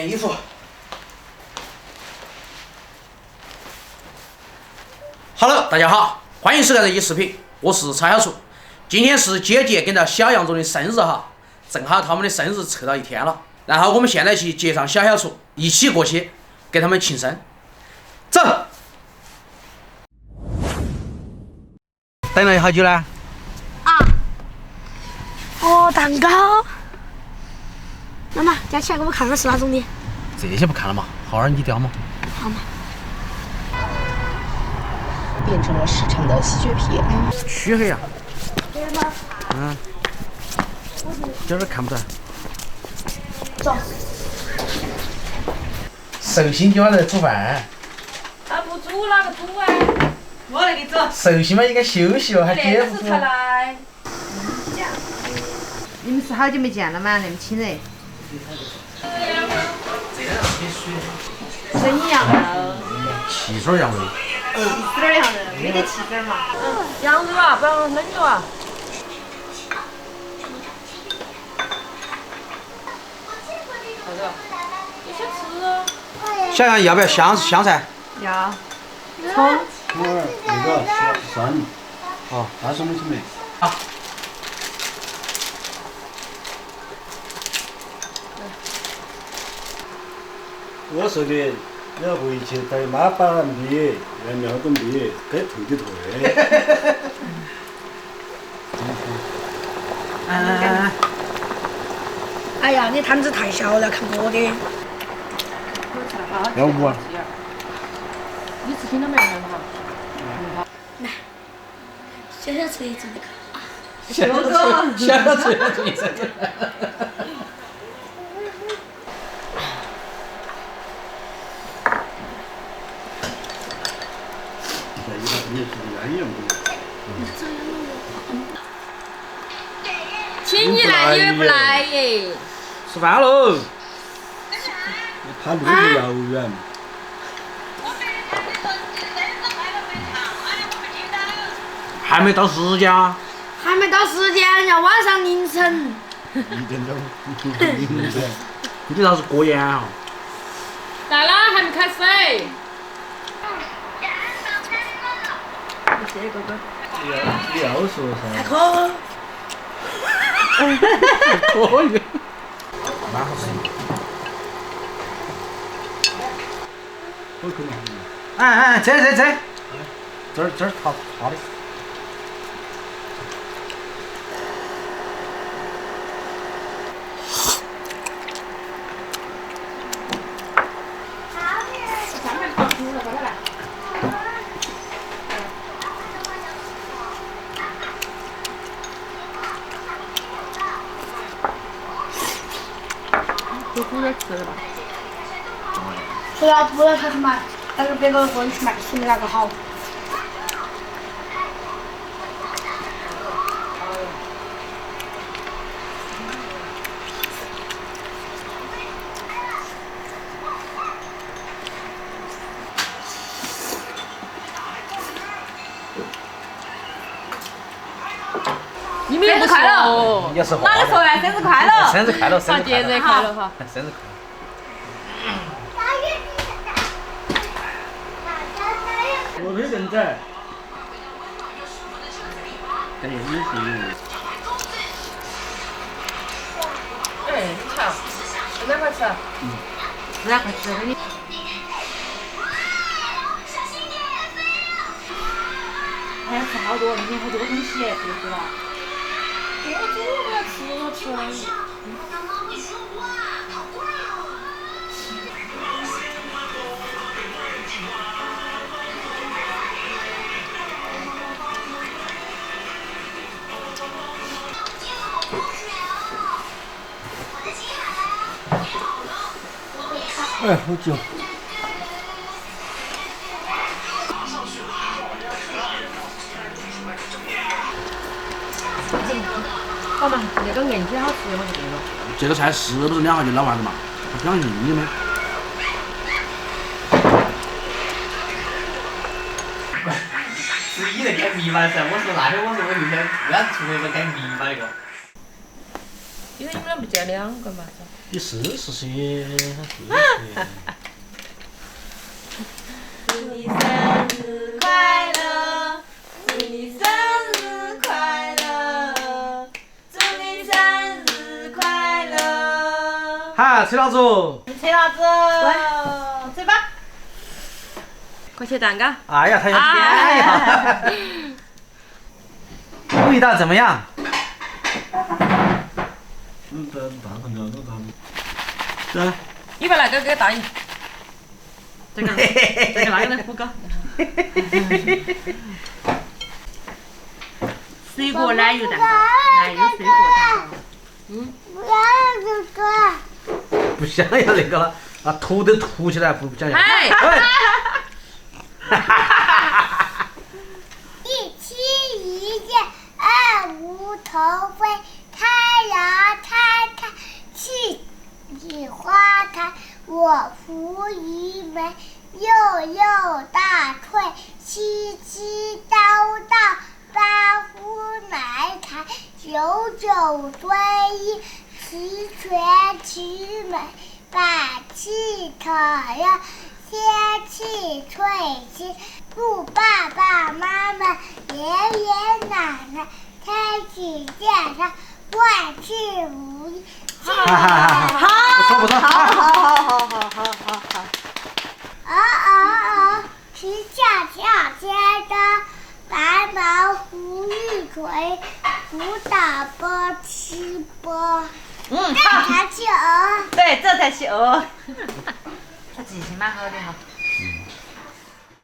件衣服。Hello， 大家好，欢迎收看这期视频，我是蔡小厨。今天是姐姐跟着小杨总的生日哈，正好他们的生日凑到一天了，然后我们现在去接上小厨，一起过去给他们庆生。走。等了好久呢？蛋糕。妈妈，夹起来给我看看是哪种的。这些不看了嘛，好好你叼嘛。好嘛。变成了市场的吸血皮。黢黑呀。对吗？嗯。这儿看不到。走。寿星今晚在煮饭。他不煮哪个煮啊？我来给你煮。寿星嘛应该休息了，还姐夫煮。才来。你们是好久没见了吗？那么亲热。生羊肉。汽水羊肉。汽水羊肉，没得汽水嘛。羊肉啊，不要冷着啊。啥子？你先吃。小杨要不要香菜？要。葱。那个蒜。好，那什么准备？好。我说的，你要回去带妈把米，要瞄准米，该退的退。哎呀，你摊子太小了，看我的。要不啊？你吃听到没有？哈。来，小小吃一种的。小厨一生。请你来，你们不来耶？吃饭喽！他路途遥远。还没到时间啊！还没到时间，要晚上凌晨。1点钟。凌晨。你这是过严啊！来了，还没开水。谢谢哥哥。你要说噻。可。可以。蛮好吃。好可能。这这儿他的。多煮点吃的吧。除了不能他去买，但是别个个人去买，说明哪个好。你们又不快乐？也是哪个说呀？生日快乐！生日快乐！好，节日快乐哈！生日快乐！我没人在。哎，你是。哎，你瞧，2块吃。2块吃，给你。还要吃好多，里面好多东西，不知道。我煮我要吃。哎，好久。好嘛，那个硬起好吃的我就对了。这个菜是不是2块钱老丸子嘛？不想硬的没？是你在给迷茫噻，我说那天我明天突然出门我给迷茫一个。因为你们俩不见2个嘛。你40岁，祝你生日快乐，祝你生日快乐，祝你生日快乐。好，崔老师。崔老师，吹吧。快切蛋糕。哎呀，他要舔呀！味道怎么样？你把那个给大姨。这个那个来虎哥。水果奶油蛋糕，奶油水果蛋糕。不要这个。不想要那个了，啊，涂都涂起来，不想要。哎。一期一会二无头飞，太阳太太气你花台，我拂一枚又又大翠，七七叨叨八呼来台，九九追忆十全十美，百气可乐天气吹起，祝爸爸妈妈、爷爷奶奶身体健康，万事如意。不错，是恰恰天的白毛浮玉锤，不打波吃波。这才是鹅。对，这才是鹅。他记性蛮好的哈。